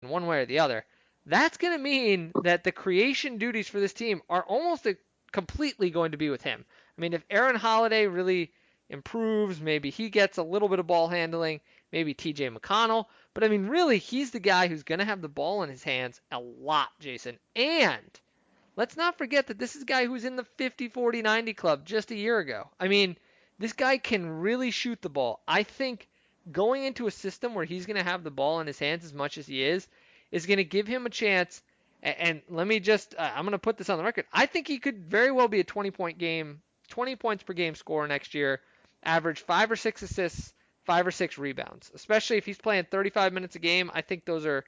one way or the other, that's going to mean that the creation duties for this team are almost completely going to be with him. I mean, if Aaron Holiday really improves, maybe he gets a little bit of ball handling, maybe TJ McConnell. But I mean, really, he's the guy who's going to have the ball in his hands a lot, Jason. And let's not forget that this is a guy who was in the 50, 40, 90 club just a year ago. I mean, this guy can really shoot the ball. I think going into a system where he's going to have the ball in his hands as much as he is going to give him a chance. And let me just, I'm going to put this on the record. I think he could very well be a 20-point game, 20 points per game scorer next year, average 5 or 6 assists, 5 or 6 rebounds, especially if he's playing 35 minutes a game. I think those are,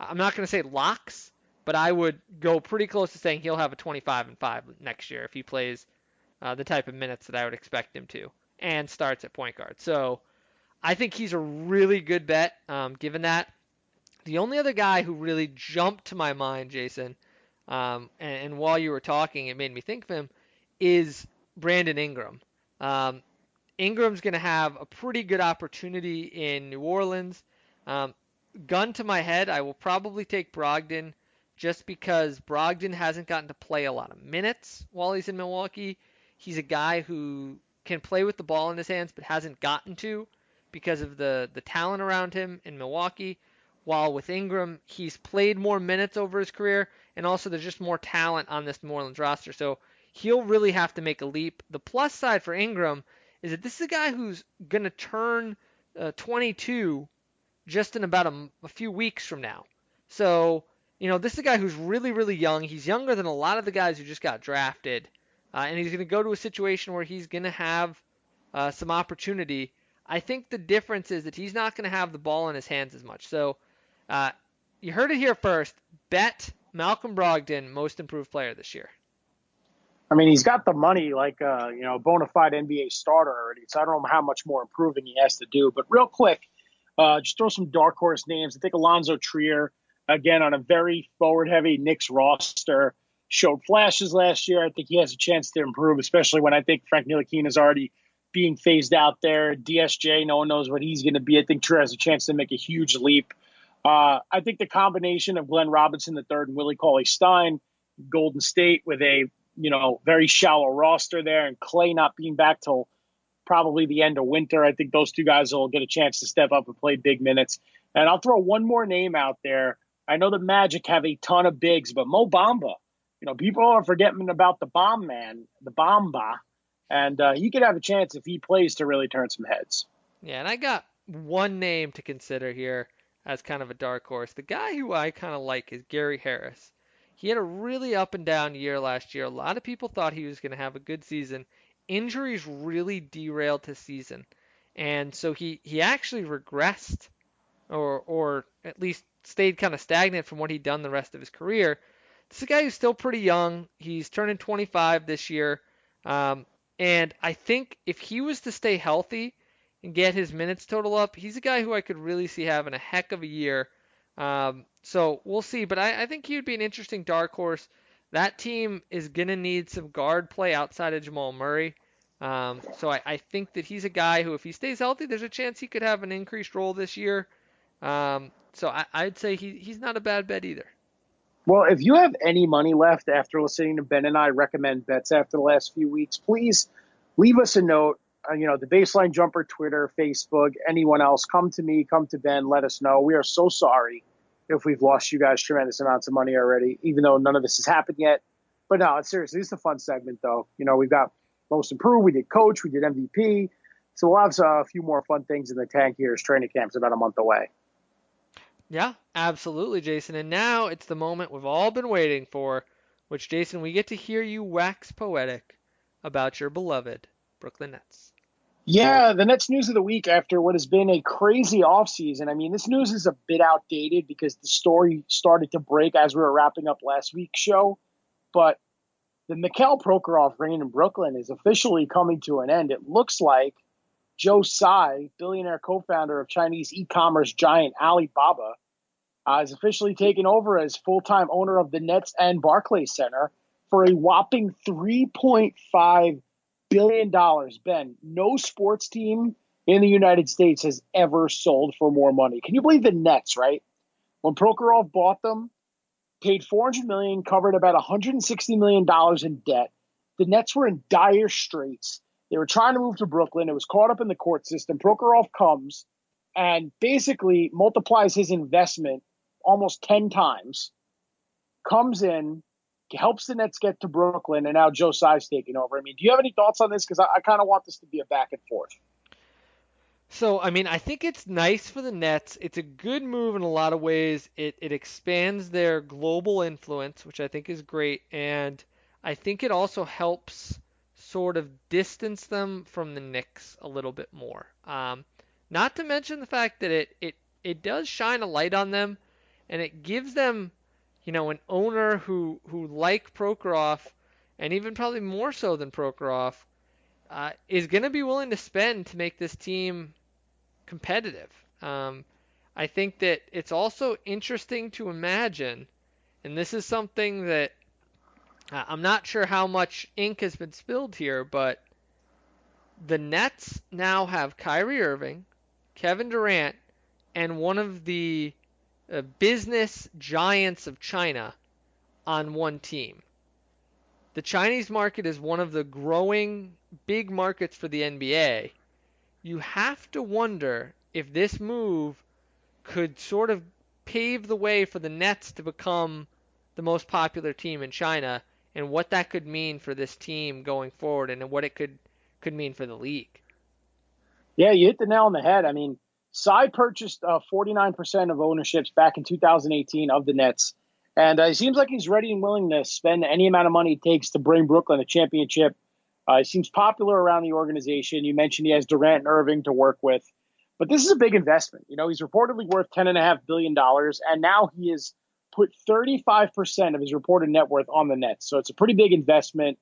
I'm not going to say locks, but I would go pretty close to saying he'll have a 25-5 next year if he plays the type of minutes that I would expect him to and starts at point guard. So I think he's a really good bet given that. The only other guy who really jumped to my mind, Jason, and while you were talking, it made me think of him, is Brandon Ingram. Um, Ingram's going to have a pretty good opportunity in New Orleans. Um, gun to my head, I will probably take Brogdon just because Brogdon hasn't gotten to play a lot of minutes while he's in Milwaukee. He's a guy who can play with the ball in his hands but hasn't gotten to because of the talent around him in Milwaukee. While with Ingram, he's played more minutes over his career, and also there's just more talent on this New Orleans roster. So he'll really have to make a leap. The plus side for Ingram is that this is a guy who's going to turn 22 just in about a few weeks from now. So, this is a guy who's really, really young. He's younger than a lot of the guys who just got drafted. And he's going to go to a situation where he's going to have some opportunity. I think the difference is that he's not going to have the ball in his hands as much. So, you heard it here first. Bet Malcolm Brogdon most improved player this year. I mean, he's got the money like bona fide NBA starter already. So I don't know how much more improving he has to do. But real quick, just throw some dark horse names. I think Alonzo Trier, again, on a very forward-heavy Knicks roster, showed flashes last year. I think he has a chance to improve, especially when I think Frank Ntilikina is already being phased out there. DSJ, no one knows what he's going to be. I think Trier has a chance to make a huge leap. I think the combination of Glenn Robinson III and Willie Cauley-Stein, Golden State with a very shallow roster there, and Clay not being back till probably the end of winter. I think those two guys will get a chance to step up and play big minutes. And I'll throw one more name out there. I know the Magic have a ton of bigs, but Mo Bamba, people are forgetting about the bomb man, the Bamba, and he could have a chance if he plays to really turn some heads. Yeah, and I got one name to consider here as kind of a dark horse. The guy who I kind of like is Gary Harris. He had a really up and down year last year. A lot of people thought he was going to have a good season. Injuries really derailed his season. And so he actually regressed or at least stayed kind of stagnant from what he'd done the rest of his career. This is a guy who's still pretty young. He's turning 25 this year. And I think if he was to stay healthy and get his minutes total up, he's a guy who I could really see having a heck of a year. So we'll see. But I think he would be an interesting dark horse. That team is going to need some guard play outside of Jamal Murray. So I think that he's a guy who, if he stays healthy, there's a chance he could have an increased role this year. So I'd say he's not a bad bet either. Well, if you have any money left after listening to Ben and I recommend bets after the last few weeks, please leave us a note. The Baseline Jumper, Twitter, Facebook, anyone else, come to me, come to Ben, let us know. We are so sorry if we've lost you guys tremendous amounts of money already, even though none of this has happened yet. But no, seriously, this is a fun segment, though. We've got most improved, we did coach, we did MVP. So we'll have a few more fun things in the tank here as training camp's about a month away. Yeah, absolutely, Jason. And now it's the moment we've all been waiting for, which, Jason, we get to hear you wax poetic about your beloved Brooklyn Nets. Yeah, the Nets news of the week after what has been a crazy offseason. I mean, this news is a bit outdated because the story started to break as we were wrapping up last week's show. But the Mikhail Prokhorov reign in Brooklyn is officially coming to an end. It looks like Joe Tsai, billionaire co-founder of Chinese e-commerce giant Alibaba, is officially taken over as full-time owner of the Nets and Barclays Center for a whopping $3.5 billion. Ben, no sports team in the United States has ever sold for more money. Can you believe the Nets, right? When Prokhorov bought them, paid $400 million, covered about $160 million in debt. The Nets were in dire straits. They were trying to move to Brooklyn. It was caught up in the court system. Prokhorov comes and basically multiplies his investment almost 10 times, comes in, helps the Nets get to Brooklyn, and now Joe Tsai's taking over. I mean, do you have any thoughts on this? Because I kind of want this to be a back and forth. So, I mean, I think it's nice for the Nets. It's a good move in a lot of ways. It expands their global influence, which I think is great. And I think it also helps sort of distance them from the Knicks a little bit more. Not to mention the fact that it does shine a light on them, and it gives them, an owner who like Prokhorov, and even probably more so than Prokhorov, is going to be willing to spend to make this team competitive. I think that it's also interesting to imagine, and this is something that I'm not sure how much ink has been spilled here, but the Nets now have Kyrie Irving, Kevin Durant, and one of the business giants of China on one team. The Chinese market is one of the growing big markets for the NBA. You have to wonder if this move could sort of pave the way for the Nets to become the most popular team in China, and what that could mean for this team going forward, and what it could mean for the league. Yeah, you hit the nail on the head. I mean, Tsai purchased 49% of ownerships back in 2018 of the Nets. And it seems like he's ready and willing to spend any amount of money it takes to bring Brooklyn a championship. He seems popular around the organization. You mentioned he has Durant and Irving to work with. But this is a big investment. He's reportedly worth $10.5 billion, and now he has put 35% of his reported net worth on the Nets. So it's a pretty big investment.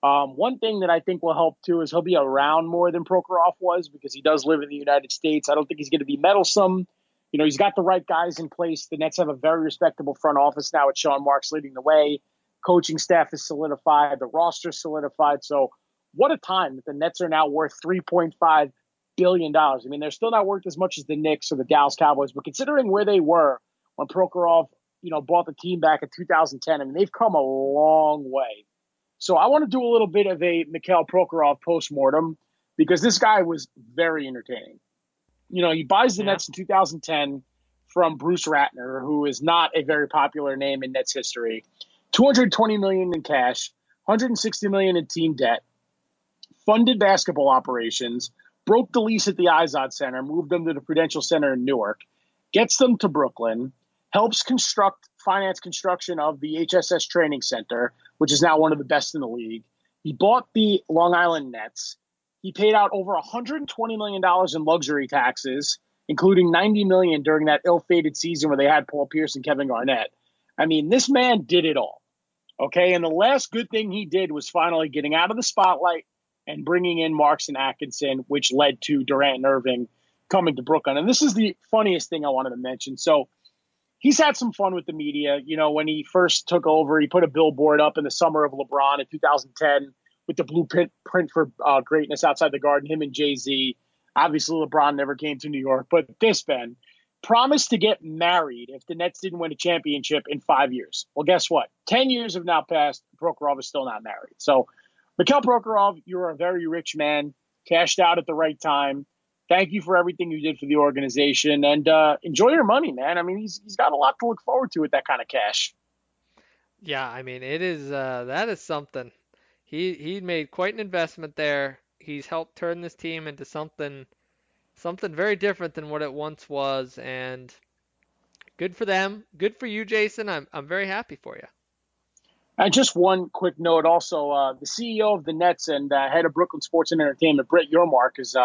One thing that I think will help, too, is he'll be around more than Prokhorov was because he does live in the United States. I don't think he's going to be meddlesome. He's got the right guys in place. The Nets have a very respectable front office now with Sean Marks leading the way. Coaching staff is solidified. The roster is solidified. So what a time that the Nets are now worth $3.5 billion. I mean, they're still not worth as much as the Knicks or the Dallas Cowboys, but considering where they were when Prokhorov, bought the team back in 2010, I mean, they've come a long way. So I want to do a little bit of a Mikhail Prokhorov postmortem because this guy was very entertaining. He buys the Nets in 2010 from Bruce Ratner, who is not a very popular name in Nets history. $220 million in cash, $160 million in team debt, funded basketball operations, broke the lease at the Izod Center, moved them to the Prudential Center in Newark, gets them to Brooklyn, helps finance construction of the HSS Training Center, which is now one of the best in the league. He bought the Long Island Nets. He paid out over $120 million in luxury taxes, including $90 million during that ill-fated season where they had Paul Pierce and Kevin Garnett. I mean, this man did it all. Okay, and the last good thing he did was finally getting out of the spotlight and bringing in Marks and Atkinson, which led to Durant and Irving coming to Brooklyn. And this is the funniest thing I wanted to mention. So he's had some fun with the media. When he first took over, he put a billboard up in the summer of LeBron in 2010 with the blueprint for greatness outside the Garden, him and Jay-Z. Obviously, LeBron never came to New York. But this, Ben, promised to get married if the Nets didn't win a championship in 5 years. Well, guess what? 10 years have now passed. Prokhorov is still not married. So, Mikhail Prokhorov, you're a very rich man, cashed out at the right time. Thank you for everything you did for the organization, and enjoy your money, man. I mean, he's got a lot to look forward to with that kind of cash. Yeah, I mean, it is that is something. He made quite an investment there. He's helped turn this team into something very different than what it once was, and good for them. Good for you, Jason. I'm very happy for you. And just one quick note, also, the CEO of the Nets and head of Brooklyn Sports and Entertainment, Brett Yormark, is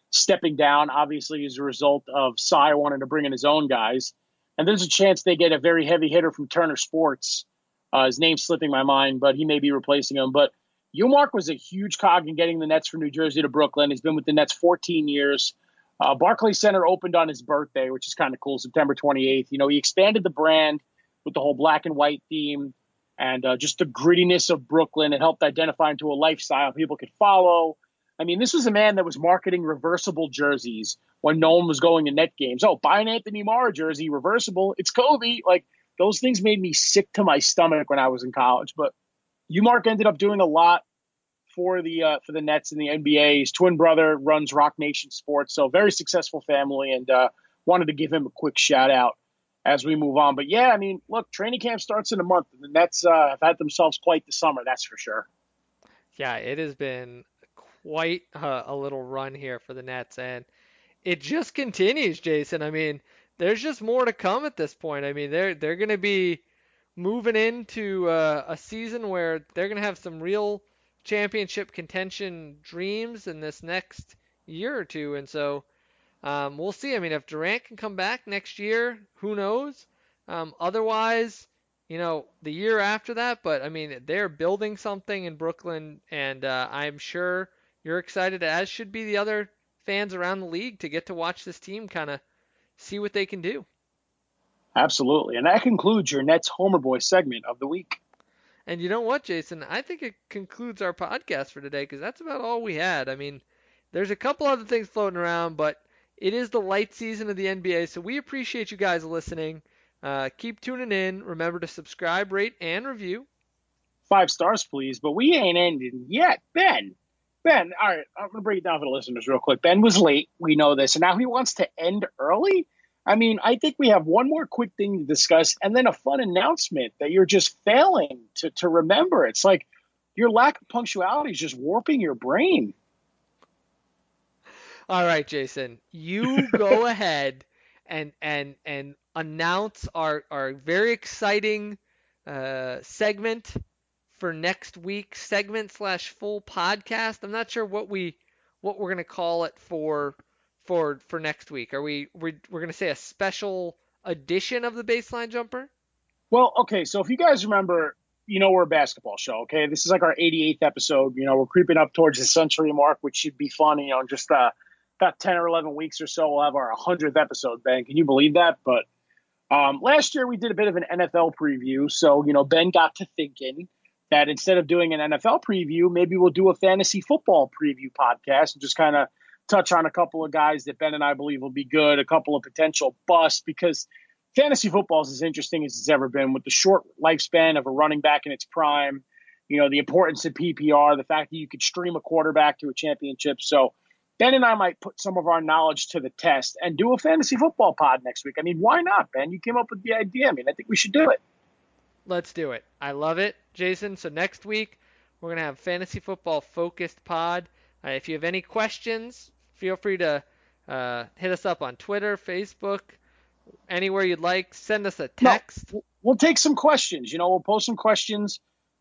stepping down, obviously, as a result of Tsai wanting to bring in his own guys. And there's a chance they get a very heavy hitter from Turner Sports. His name's slipping my mind, but he may be replacing him. But Yormark was a huge cog in getting the Nets from New Jersey to Brooklyn. He's been with the Nets 14 years. Barclays Center opened on his birthday, which is kind of cool, September 28th. He expanded the brand with the whole black and white theme and just the grittiness of Brooklyn. It helped identify into a lifestyle people could follow. I mean, this was a man that was marketing reversible jerseys when no one was going to net games. Oh, buy an Anthony Marr jersey, reversible. It's Kobe. Like, those things made me sick to my stomach when I was in college. But Mark ended up doing a lot for the Nets and the NBA. His twin brother runs Rock Nation Sports, so very successful family, and wanted to give him a quick shout out as we move on. But yeah, I mean, look, training camp starts in a month, and the Nets have had themselves quite the summer, that's for sure. Yeah, it has been quite a little run here for the Nets, and it just continues, Jason. I mean, there's just more to come at this point. I mean, they're going to be moving into a season where they're going to have some real championship contention dreams in this next year or two, and so we'll see. I mean, if Durant can come back next year, who knows? Otherwise, the year after that. But I mean, they're building something in Brooklyn, and I'm sure you're excited, as should be the other fans around the league, to get to watch this team kind of see what they can do. Absolutely. And that concludes your Nets Homer Boy segment of the week. And you know what, Jason? I think it concludes our podcast for today because that's about all we had. I mean, there's a couple other things floating around, but it is the light season of the NBA, so we appreciate you guys listening. Keep tuning in. Remember to subscribe, rate, and review. 5 stars, please. But we ain't ending yet. Ben, all right, I'm going to break it down for the listeners real quick. Ben was late. We know this. And now he wants to end early? I mean, I think we have one more quick thing to discuss and then a fun announcement that you're just failing to remember. It's like your lack of punctuality is just warping your brain. All right, Jason, you go ahead and announce our very exciting segment for next week, segment slash full podcast. I'm not sure what we're gonna call it for next week. We're gonna say a special edition of the Baseline Jumper? Well, okay, so if you guys remember, we're a basketball show, okay? This is like our 88th episode. We're creeping up towards the century mark, which should be fun. In just about 10 or 11 weeks or so, we'll have our 100th episode, Ben. Can you believe that? But last year we did a bit of an NFL preview. So, Ben got to thinking that instead of doing an NFL preview, maybe we'll do a fantasy football preview podcast and just kind of touch on a couple of guys that Ben and I believe will be good, a couple of potential busts, because fantasy football is as interesting as it's ever been with the short lifespan of a running back in its prime, the importance of PPR, the fact that you could stream a quarterback to a championship. So Ben and I might put some of our knowledge to the test and do a fantasy football pod next week. I mean, why not, Ben? You came up with the idea. I mean, I think we should do it. Let's do it. I love it, Jason. So next week, we're going to have fantasy football focused pod. If you have any questions, feel free to hit us up on Twitter, Facebook, anywhere you'd like. Send us a text. No, we'll take some questions. We'll post some questions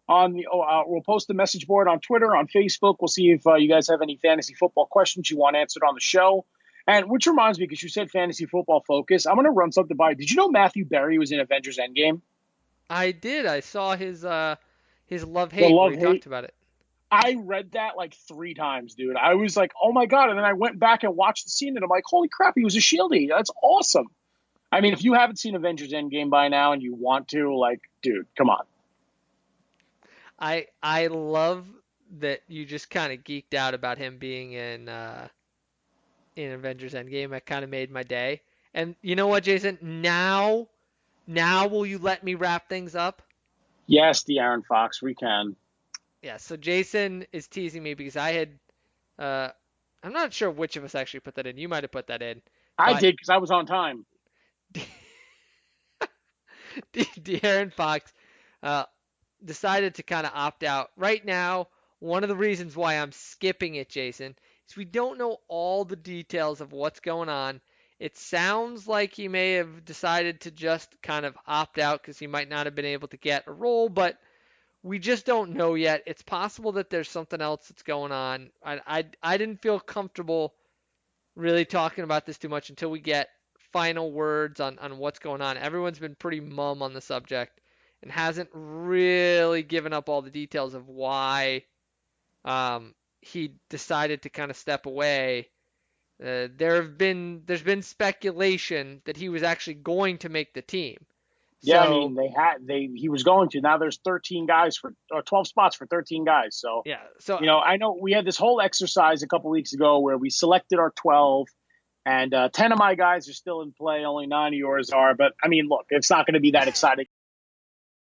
we'll post the message board on Twitter, on Facebook. We'll see if you guys have any fantasy football questions you want answered on the show. And which reminds me, because you said fantasy football focus, I'm going to run something by. Did you know Matthew Berry was in Avengers Endgame? I did. I saw his love-hate where he talked about it. I read that like 3 times, dude. I was like, oh my God. And then I went back and watched the scene and I'm like, holy crap, he was a Shieldy. That's awesome. I mean, if you haven't seen Avengers Endgame by now and you want to, like, dude, come on. I love that you just kind of geeked out about him being in Avengers Endgame. It kind of made my day. And you know what, Jason? Now will you let me wrap things up? Yes, De'Aaron Fox, we can. Yeah, so Jason is teasing me because I had I'm not sure which of us actually put that in. You might have put that in. I did because I was on time. De'Aaron Fox decided to kind of opt out. Right now, one of the reasons why I'm skipping it, Jason, is we don't know all the details of what's going on. It sounds like he may have decided to just kind of opt out because he might not have been able to get a role, but we just don't know yet. It's possible that there's something else that's going on. I didn't feel comfortable really talking about this too much until we get final words on what's going on. Everyone's been pretty mum on the subject and hasn't really given up all the details of why he decided to kind of step away. There's been speculation that he was actually going to make the team. Yeah, I So mean he was going to. Now there's 13 guys for or 12 spots for 13 guys. So, yeah, so I know we had this whole exercise a couple weeks ago where we selected our 12 and 10 of my guys are still in play, only 9 of yours are, but I mean, look, it's not going to be that exciting